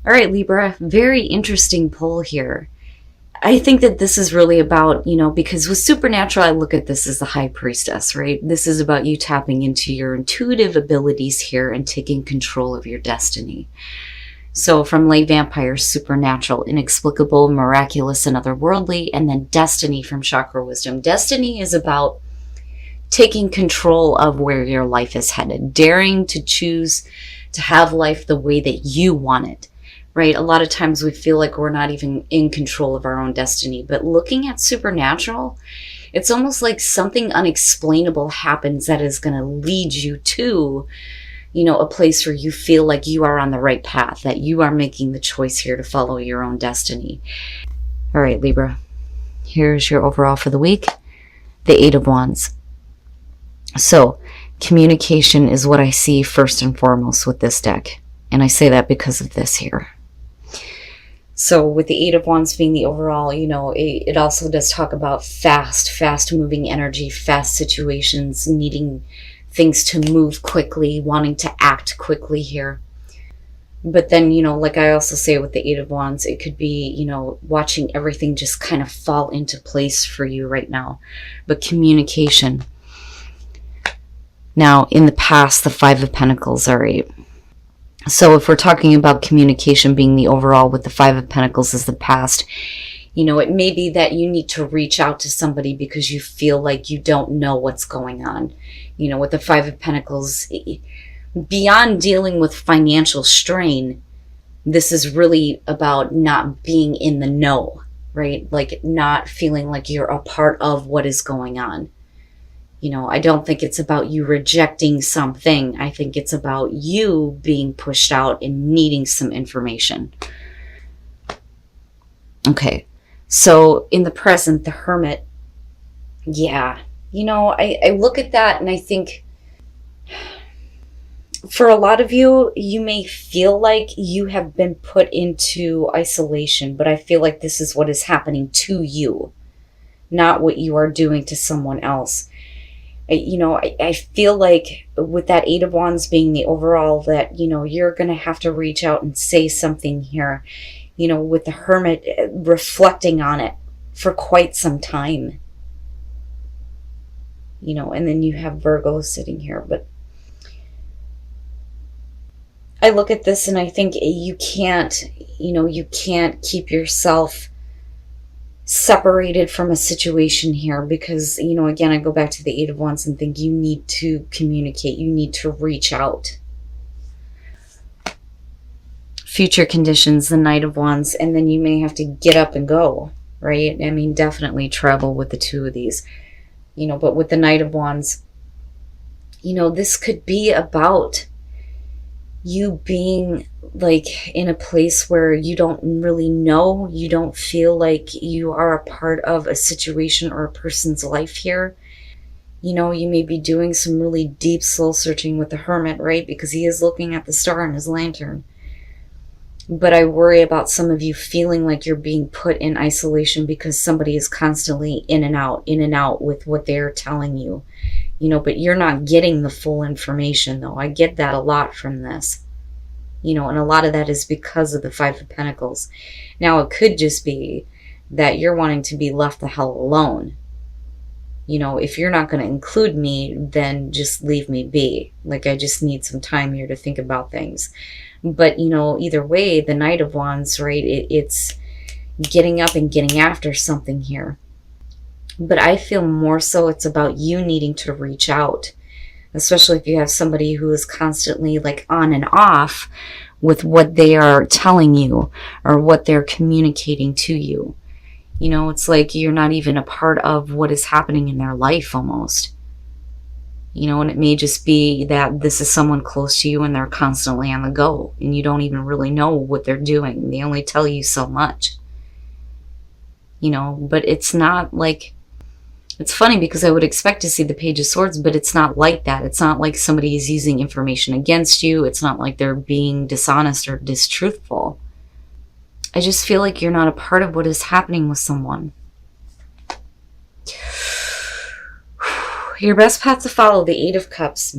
All right, Libra, very interesting pull here. I think that this is really about, because with supernatural, I look at this as the high priestess, right? This is about you tapping into your intuitive abilities here and taking control of your destiny. So from lay vampire, supernatural, inexplicable, miraculous, and otherworldly, and then destiny from chakra wisdom. Destiny is about taking control of where your life is headed, daring to choose to have life the way that you want it, right? A lot of times we feel like we're not even in control of our own destiny, but looking at supernatural, it's almost like something unexplainable happens that is going to lead you to, a place where you feel like you are on the right path, that you are making the choice here to follow your own destiny. All right, Libra, here's your overall for the week. The Eight of Wands. So communication is what I see first and foremost with this deck. And I say that because of this here. So with the Eight of Wands being the overall, it also does talk about fast moving energy, fast situations, needing things to move quickly, wanting to act quickly here. But then, like I also say with the Eight of Wands, it could be, watching everything just kind of fall into place for you right now. But communication. Now, in the past, the Five of Pentacles, all right. So if we're talking about communication being the overall with the Five of Pentacles as the past, it may be that you need to reach out to somebody because you feel like you don't know what's going on. With the Five of Pentacles, beyond dealing with financial strain, this is really about not being in the know, right? Like not feeling like you're a part of what is going on. I don't think it's about you rejecting something. I think it's about you being pushed out and needing some information. Okay, so in the present, the Hermit, yeah, I look at that and I think for a lot of you, you may feel like you have been put into isolation, but I feel like this is what is happening to you, not what you are doing to someone else. I feel like with that Eight of Wands being the overall that, you're going to have to reach out and say something here, with the Hermit reflecting on it for quite some time, and then you have Virgo sitting here. But I look at this and I think you can't keep yourself separated from a situation here because, again, I go back to the Eight of Wands and think you need to communicate, you need to reach out. Future conditions, the Knight of Wands, and then you may have to get up and go, right? I mean, definitely travel with the two of these, but with the Knight of Wands, this could be about you being like in a place where you don't really know, you don't feel like you are a part of a situation or a person's life here. You may be doing some really deep soul searching with the Hermit, right? Because he is looking at the star in his lantern. But I worry about some of you feeling like you're being put in isolation because somebody is constantly in and out with what they're telling you. But you're not getting the full information, though. I get that a lot from this. And a lot of that is because of the Five of Pentacles. Now, it could just be that you're wanting to be left the hell alone. If you're not going to include me, then just leave me be. Like, I just need some time here to think about things. But, either way, the Knight of Wands, right, it's getting up and getting after something here. But I feel more so it's about you needing to reach out, especially if you have somebody who is constantly like on and off with what they are telling you or what they're communicating to you. It's like you're not even a part of what is happening in their life almost. And it may just be that this is someone close to you and they're constantly on the go and you don't even really know what they're doing. They only tell you so much. But it's not like, it's funny because I would expect to see the Page of Swords, but it's not like that. It's not like somebody is using information against you. It's not like they're being dishonest or distruthful. I just feel like you're not a part of what is happening with someone. Your best path to follow, the Eight of Cups.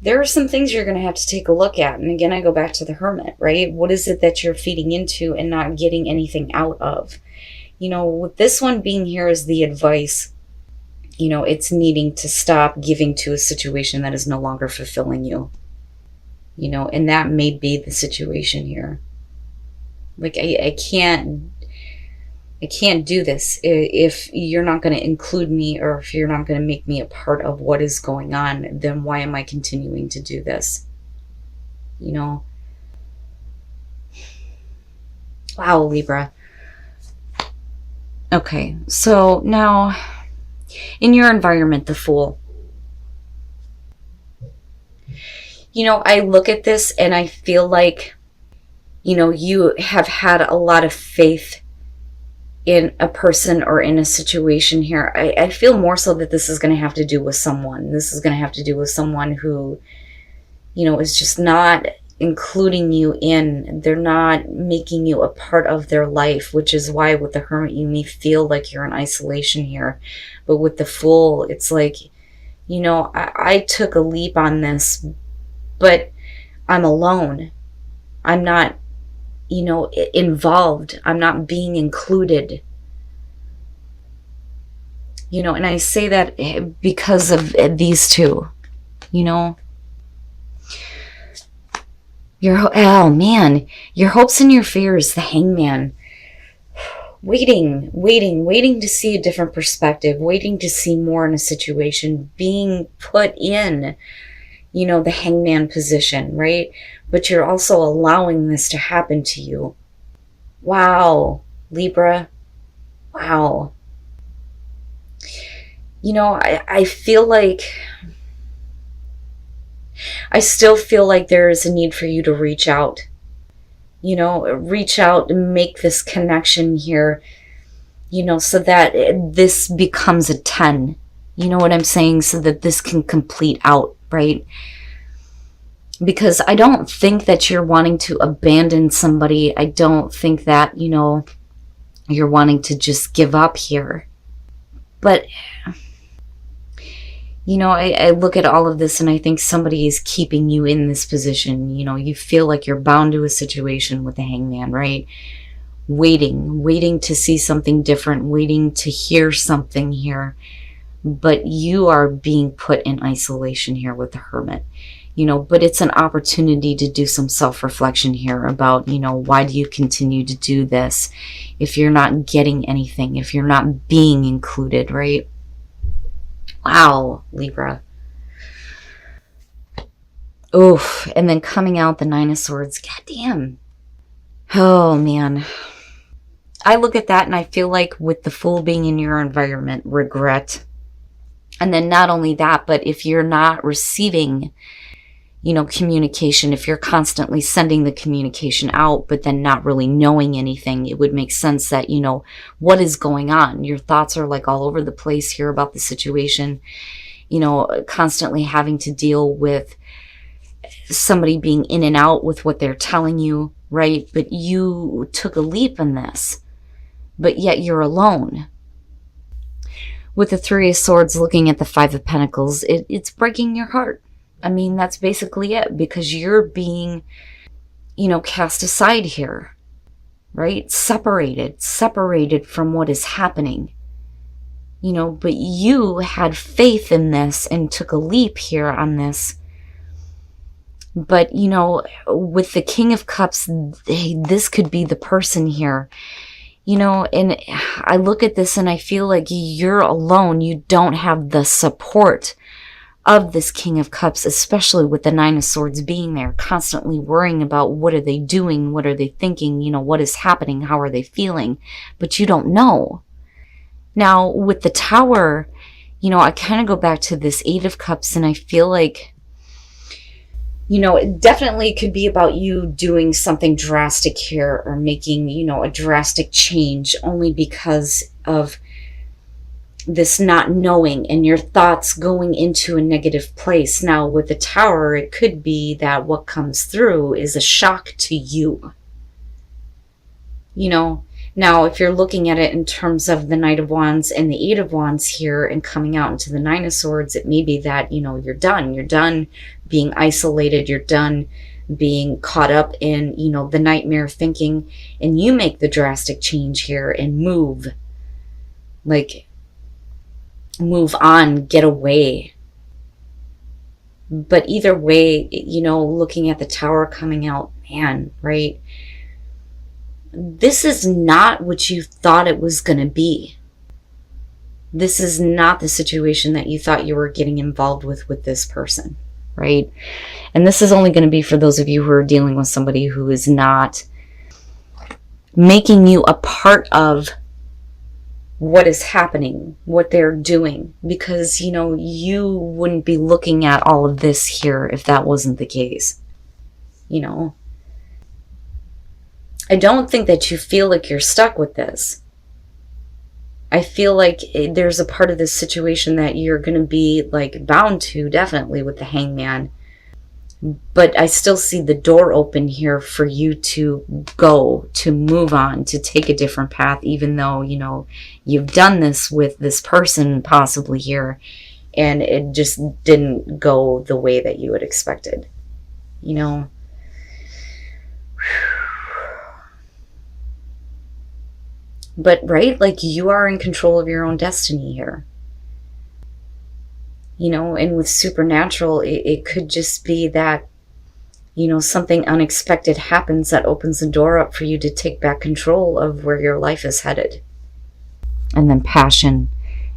there are some things you're going to have to take a look at. And again, I go back to the Hermit, right? What is it that you're feeding into and not getting anything out of? With this one being here as the advice, it's needing to stop giving to a situation that is no longer fulfilling you. And that may be the situation here. Like, I can't do this if you're not going to include me, or if you're not going to make me a part of what is going on. Then why am I continuing to do this? Wow, Libra. Okay, so now in your environment, the Fool. I look at this and I feel like, you have had a lot of faith in a person or in a situation here. I feel more so that this is going to have to do with someone. This is going to have to do with someone who, is just not including you in. They're not making you a part of their life, which is why with the Hermit, you may feel like you're in isolation here. But with the Fool, it's like, I took a leap on this, but I'm alone. I'm not, involved. I'm not being included. And I say that because of these two, oh man, your hopes and your fears, the Hangman. Waiting to see a different perspective, waiting to see more in a situation, being put in, the Hangman position, right? But you're also allowing this to happen to you. Wow, Libra. Wow. I feel like, I still feel like there is a need for you to reach out. Reach out and make this connection here, so that this becomes a 10. You know what I'm saying? So that this can complete out, right? Because I don't think that you're wanting to abandon somebody. I don't think that, you're wanting to just give up here. But, I look at all of this and I think somebody is keeping you in this position. You feel like you're bound to a situation with the Hangman, right? Waiting to see something different, waiting to hear something here. But you are being put in isolation here with the Hermit. But it's an opportunity to do some self-reflection here about, why do you continue to do this if you're not getting anything, if you're not being included, right? Wow, Libra. Oof. And then coming out the Nine of Swords. God damn. Oh, man. I look at that and I feel like with the Fool being in your environment, regret. And then not only that, but if you're not receiving, communication, if you're constantly sending the communication out, but then not really knowing anything, it would make sense that, what is going on? Your thoughts are like all over the place here about the situation, constantly having to deal with somebody being in and out with what they're telling you, right? But you took a leap in this, but yet you're alone. With the Three of Swords looking at the Five of Pentacles, it's breaking your heart. I mean, that's basically it, because you're being, cast aside here, right? Separated from what is happening, but you had faith in this and took a leap here on this. But, with the King of Cups, this could be the person here, and I look at this and I feel like you're alone. You don't have the support of this King of Cups, especially with the Nine of Swords being there, constantly worrying about what are they doing, what are they thinking, what is happening, how are they feeling, but you don't know. Now, with the Tower, I kind of go back to this Eight of Cups, and I feel like, it definitely could be about you doing something drastic here, or making, a drastic change, only because of this not knowing and your thoughts going into a negative place. Now with the Tower, it could be that what comes through is a shock to you. Now Now, if you're looking at it in terms of the Knight of Wands and the Eight of Wands here and coming out into the Nine of Swords, it may be that, you know, you're done. You're done being isolated. You're done being caught up in, you know, the nightmare thinking, and you make the drastic change here and move. Like, move on, get away. But either way, you know, looking at the Tower coming out, man, right? This is not what you thought it was going to be. This is not the situation that you thought you were getting involved with this person, right? And this is only going to be for those of you who are dealing with somebody who is not making you a part of what is happening, what they're doing, because, you know, you wouldn't be looking at all of this here if that wasn't the case. You know, I don't think that you feel like you're stuck with this. I feel like there's a part of this situation that you're going to be like bound to, definitely, with the Hangman. But I still see the door open here for you to go, to move on, to take a different path, even though, you know, you've done this with this person possibly here, and it just didn't go the way that you had expected, you know. But, right, like, you are in control of your own destiny here. You know, and with supernatural, it could just be that, you know, something unexpected happens that opens the door up for you to take back control of where your life is headed. And then passion.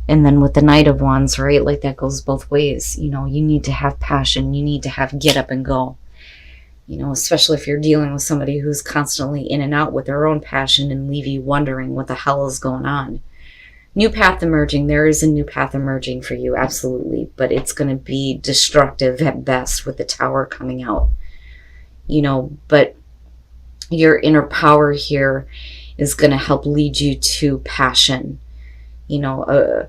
And then with the Knight of Wands, right, like, that goes both ways. You know, you need to have passion. You need to have get up and go. You know, especially if you're dealing with somebody who's constantly in and out with their own passion and leave you wondering what the hell is going on. New path emerging. There is a new path emerging for you, absolutely. But it's going to be destructive at best with the Tower coming out. You know, but your inner power here is going to help lead you to passion. You know,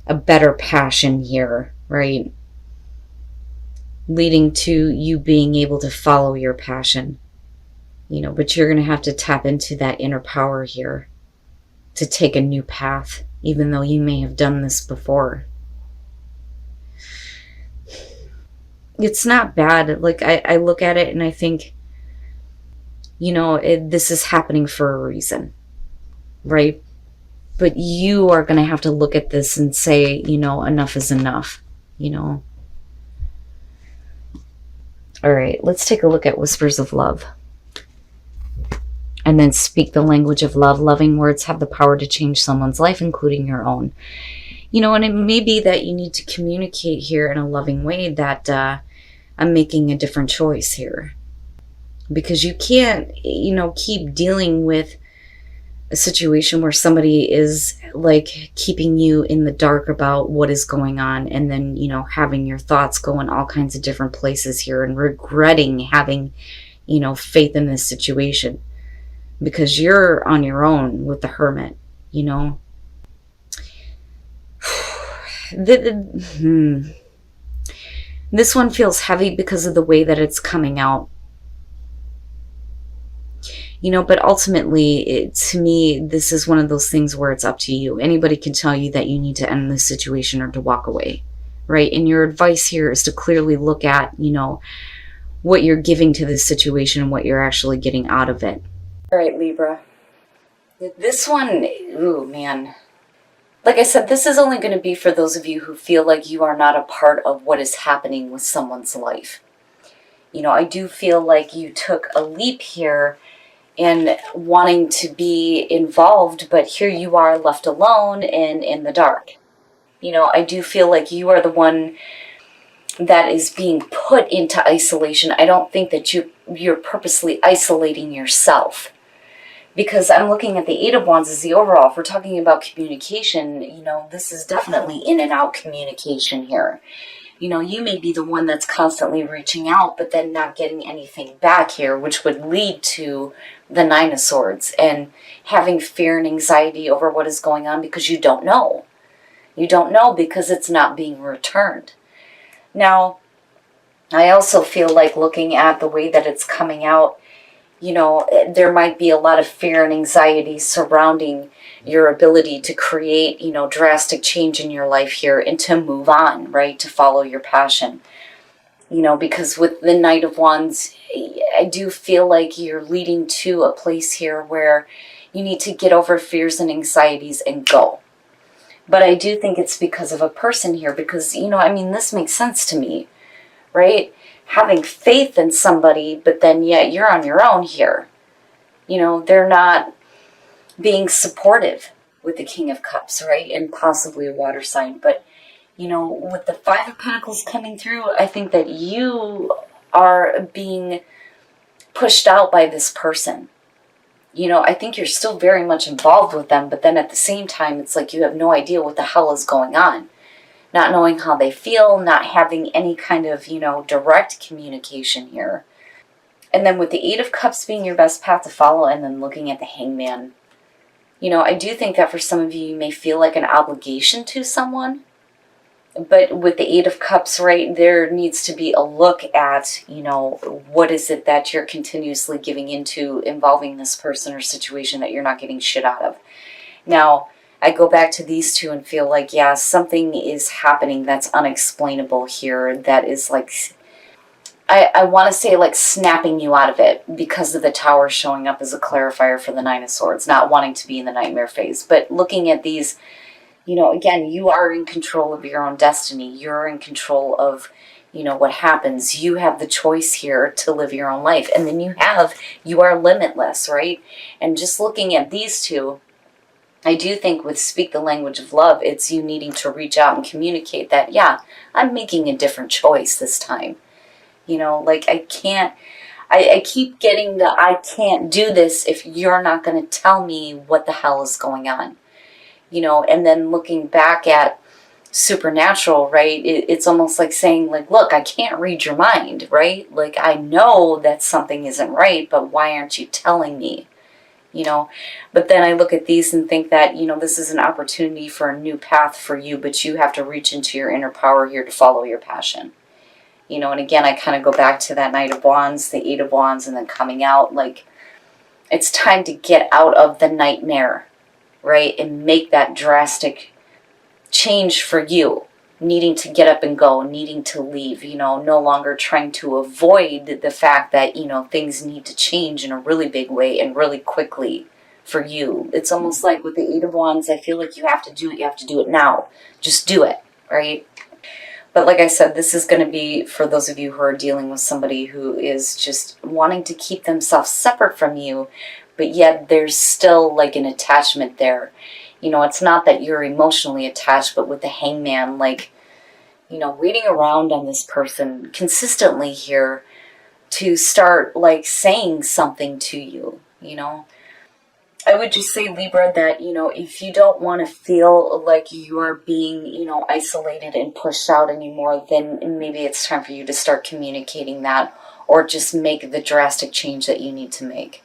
a better passion here, right? Leading to you being able to follow your passion. You know, but you're going to have to tap into that inner power here to take a new path, even though you may have done this before. It's not bad. Like, I look at it and I think, you know, this is happening for a reason, right? But you are going to have to look at this and say, you know, enough is enough, you know. All right, let's take a look at Whispers of Love. And then speak the language of love. Loving words have the power to change someone's life, including your own. You know, and it may be that you need to communicate here in a loving way that I'm making a different choice here. Because you can't, you know, keep dealing with a situation where somebody is like keeping you in the dark about what is going on, and then, you know, having your thoughts go in all kinds of different places here and regretting having, you know, faith in this situation, because you're on your own with the Hermit, you know. This one feels heavy because of the way that it's coming out. You know, but ultimately, to me, this is one of those things where it's up to you. Anybody can tell you that you need to end this situation or to walk away, right? And your advice here is to clearly look at, you know, what you're giving to this situation and what you're actually getting out of it. All right, Libra. This one, ooh, man. Like I said, this is only going to be for those of you who feel like you are not a part of what is happening with someone's life. You know, I do feel like you took a leap here and wanting to be involved, but here you are left alone and in the dark. You know, I do feel like you are the one that is being put into isolation. I don't think that you're purposely isolating yourself, because I'm looking at the Eight of Wands as the overall. If we're talking about communication, you know, this is definitely in and out communication here. You know, you may be the one that's constantly reaching out, but then not getting anything back here, which would lead to the Nine of Swords and having fear and anxiety over what is going on because you don't know. You don't know because it's not being returned. Now, I also feel like looking at the way that it's coming out, You know, there might be a lot of fear and anxiety surrounding your ability to create, you know, drastic change in your life here and to move on, right? To follow your passion. You know, because with the Knight of Wands, I do feel like you're leading to a place here where you need to get over fears and anxieties and go. But I do think it's because of a person here, because, you know, I mean, this makes sense to me, right? Having faith in somebody, but then yet you're on your own here. You know, they're not being supportive with the King of Cups, right? And possibly a water sign. But, you know, with the Five of Pentacles coming through, I think that you are being pushed out by this person. You know, I think you're still very much involved with them, but then at the same time, it's like you have no idea what the hell is going on. Not knowing how they feel, not having any kind of, you know, direct communication here. And then with the Eight of Cups being your best path to follow, and then looking at the Hangman, you know, I do think that for some of you, you may feel like an obligation to someone. But with the Eight of Cups, right, there needs to be a look at, you know, what is it that you're continuously giving into involving this person or situation that you're not getting shit out of. Now, I go back to these two and feel like, yeah, something is happening that's unexplainable here, that is like, I want to say like snapping you out of it because of the Tower showing up as a clarifier for the Nine of Swords, not wanting to be in the nightmare phase. But looking at these, you know, again, you are in control of your own destiny. You're in control of, you know, what happens. You have the choice here to live your own life. And then you are limitless, right? And just looking at these two, I do think with Speak the Language of Love, it's you needing to reach out and communicate that, yeah, I'm making a different choice this time. You know, like I keep getting the I can't do this if you're not going to tell me what the hell is going on. You know, and then looking back at Supernatural, right, it's almost like saying, like, look, I can't read your mind, right? Like, I know that something isn't right, but why aren't you telling me? You know, but then I look at these and think that, you know, this is an opportunity for a new path for you, but you have to reach into your inner power here to follow your passion. You know, and again, I kind of go back to that Knight of Wands, the Eight of Wands, and then coming out, like, it's time to get out of the nightmare, right, and make that drastic change for you, needing to get up and go, needing to leave, you know, no longer trying to avoid the fact that, you know, things need to change in a really big way and really quickly for you. It's almost like with the Eight of Wands, I feel like you have to do it, you have to do it now. Just do it, right? But like I said, this is going to be for those of you who are dealing with somebody who is just wanting to keep themselves separate from you, but yet there's still like an attachment there. You know, it's not that you're emotionally attached, but with the Hangman, like, you know, waiting around on this person consistently here to start, like, saying something to you, you know. I would just say, Libra, that, you know, if you don't want to feel like you are being, you know, isolated and pushed out anymore, then maybe it's time for you to start communicating that or just make the drastic change that you need to make.